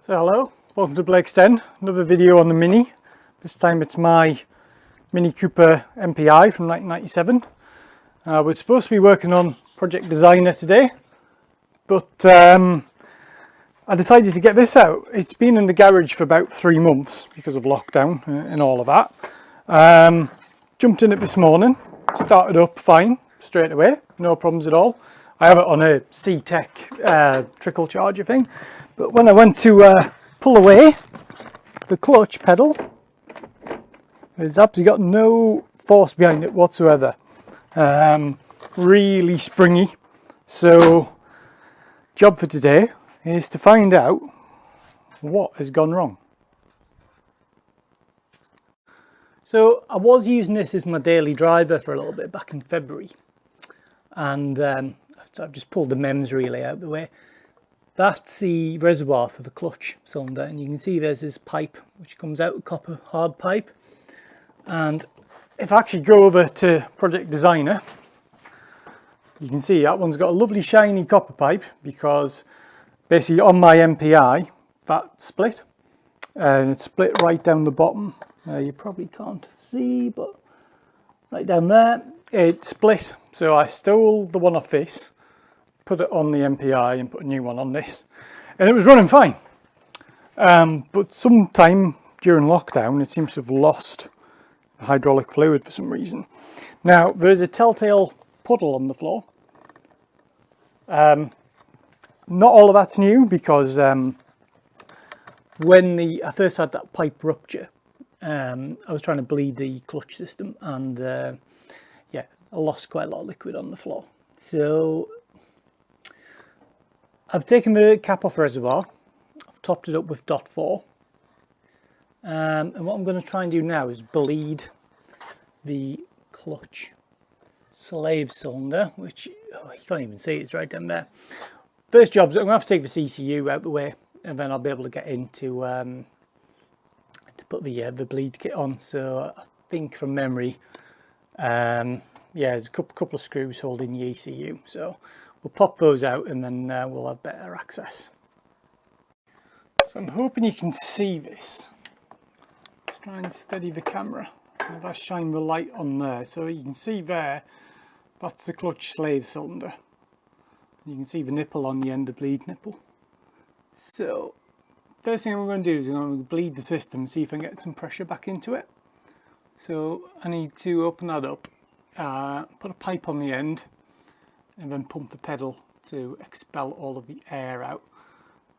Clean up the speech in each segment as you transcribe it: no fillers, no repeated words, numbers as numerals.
So hello, welcome to Bled Extend, another video on the Mini. This time it's my Mini Cooper MPI from 1997. We're supposed to be working on Project Designer today, but I decided to get this out. It's been in the garage for about 3 months because of lockdown and all of that. Jumped in it this morning, started up fine straight away, no problems at all. I have it on a C-Tech trickle charger thing, but when I went to pull away the clutch pedal, there's absolutely got no force behind it whatsoever. Really springy. So, job for today is to find out what has gone wrong. So I was using this as my daily driver for a little bit back in February, and so I've just pulled the MEMS relay out of the way. That's the reservoir for the clutch cylinder, and you can see there's this pipe which comes out, a copper hard pipe. And if I actually go over to Project Designer, you can see that one's got a lovely shiny copper pipe, because basically on my MPI that split, and it's split right down the bottom. You probably can't see, but right down there it split. So I stole the one off this, put it on the MPI and put a new one on this, and it was running fine. But sometime during lockdown it seems to have lost hydraulic fluid for some reason. Now there's a telltale puddle on the floor. Not all of that's new, because when I first had that pipe rupture, I was trying to bleed the clutch system, and yeah, I lost quite a lot of liquid on the floor. So I've taken the cap off reservoir, I've topped it up with .4, and what I'm going to try and do now is bleed the clutch slave cylinder, which you can't even see, it's right down there. First job is I'm going to have to take the ECU out the way, and then I'll be able to get into to put the bleed kit on. So I think from memory, yeah, there's a couple of screws holding the ECU, so we'll pop those out and then we'll have better access. So I'm hoping you can see this. Let's try and steady the camera. If I shine the light on there, so you can see there, that's the clutch slave cylinder. You can see the nipple on the end, the bleed nipple. So first thing I'm going to do is I'm going to bleed the system and see if I can get some pressure back into it. So I need to open that up, put a pipe on the end, and then pump the pedal to expel all of the air out.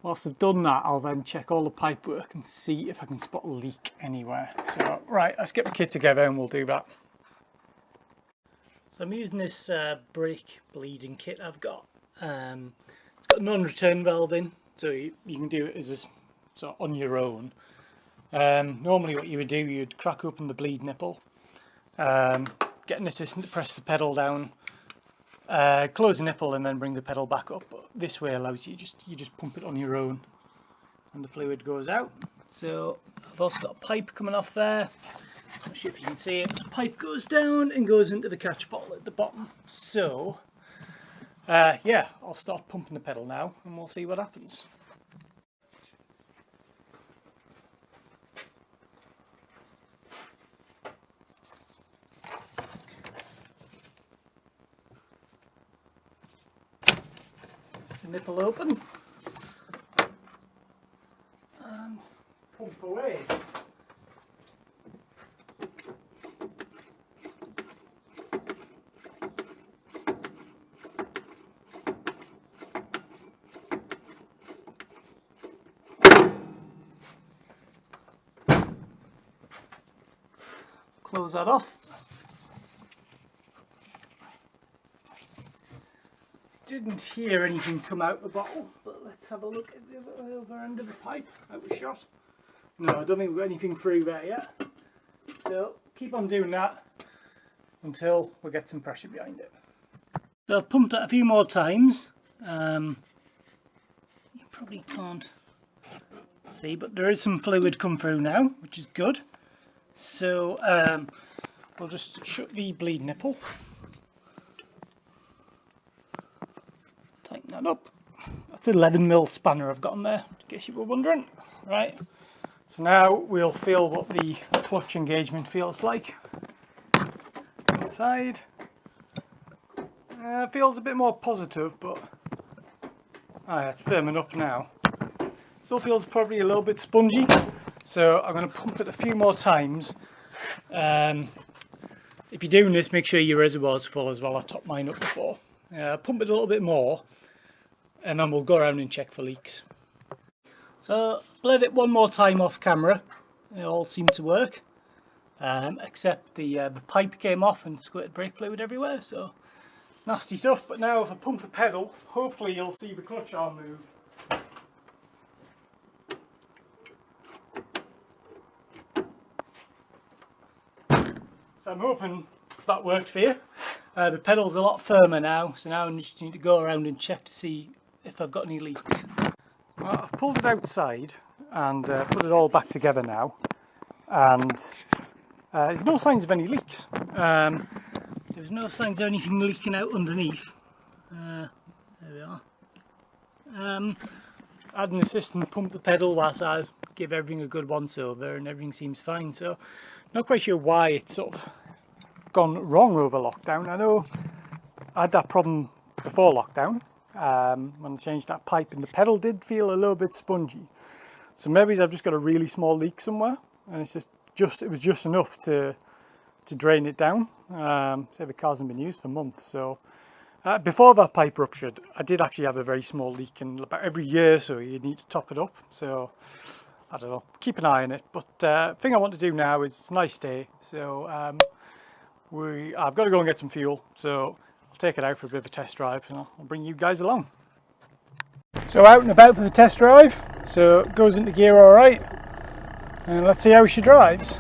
Whilst I've done that, I'll then check all the pipe work and see if I can spot a leak anywhere. So right, let's get the kit together and we'll do that. So I'm using this brake bleeding kit I've got. It's got a non-return valve in, so you can do it as sort of on your own. Normally what you would do, you'd crack open the bleed nipple, get an assistant to press the pedal down, close the nipple and then bring the pedal back up. But this way allows you just pump it on your own and the fluid goes out. So I've also got a pipe coming off there. I'm not sure if you can see it. The pipe goes down and goes into the catch bottle at the bottom. So yeah, I'll start pumping the pedal now and we'll see what happens. The nipple open and pump away. Close that off. Didn't hear anything come out the bottle, but let's have a look at the other end of the pipe. That was shot. No, I don't think we've got anything through there yet. So keep on doing that until we get some pressure behind it. So I've pumped it a few more times. You probably can't see, but there is some fluid come through now, which is good. So we'll just shut the bleed nipple. Tighten that up. it's an 11mm spanner I've got on there, in case you were wondering. Right, so now we'll feel what the clutch engagement feels like inside. Feels a bit more positive, but it's firming up now. Still feels probably a little bit spongy, so I'm going to pump it a few more times. If you're doing this, make sure your reservoir's full as well. I topped mine up before. Pump it a little bit more, and then we'll go around and check for leaks. So bled it one more time off camera. It all seemed to work, except the pipe came off and squirted brake fluid everywhere. So nasty stuff. But now if I pump the pedal, hopefully you'll see the clutch arm move. So I'm hoping that worked for you. The pedal's a lot firmer now, so now I just need to go around and check to see if I've got any leaks. Well, I've pulled it outside and put it all back together now, and there's no signs of any leaks. There's no signs of anything leaking out underneath. There we are. I had an assistant pump the pedal whilst I give everything a good once over, and everything seems fine. So not quite sure why it's sort of gone wrong over lockdown. I know I had that problem before lockdown when I changed that pipe, and the pedal did feel a little bit spongy. So maybe I've just got a really small leak somewhere, and it's it was just enough to drain it down. So the car hasn't been used for months. So before that pipe ruptured, I did actually have a very small leak, and about every year so you need to top it up. So I don't know, keep an eye on it. But the thing I want to do now is, it's a nice day, so I've got to go and get some fuel, so I'll take it out for a bit of a test drive, and I'll bring you guys along. So out and about for the test drive, so it goes into gear all right, and let's see how she drives.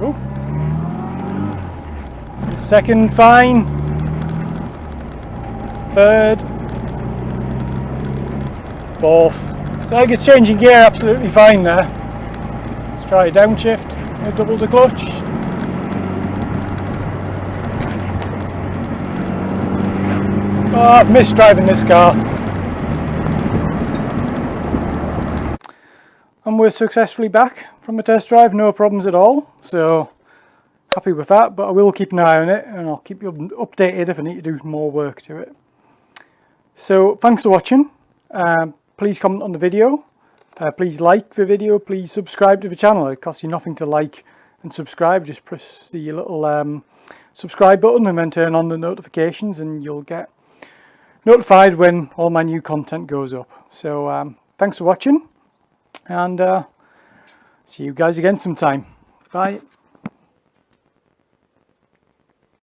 Ooh. Second fine, third, fourth. So I think it's changing gear absolutely fine there. Let's try a downshift, double the clutch. Oh, I've missed driving this car. And we're successfully back from a test drive, no problems at all. So happy with that, but I will keep an eye on it, and I'll keep you updated if I need to do more work to it. So thanks for watching. Please comment on the video, please like the video, please subscribe to the channel. It costs you nothing to like and subscribe. Just press the little subscribe button and then turn on the notifications, and you'll get notified when all my new content goes up. So thanks for watching, and see you guys again sometime. Bye.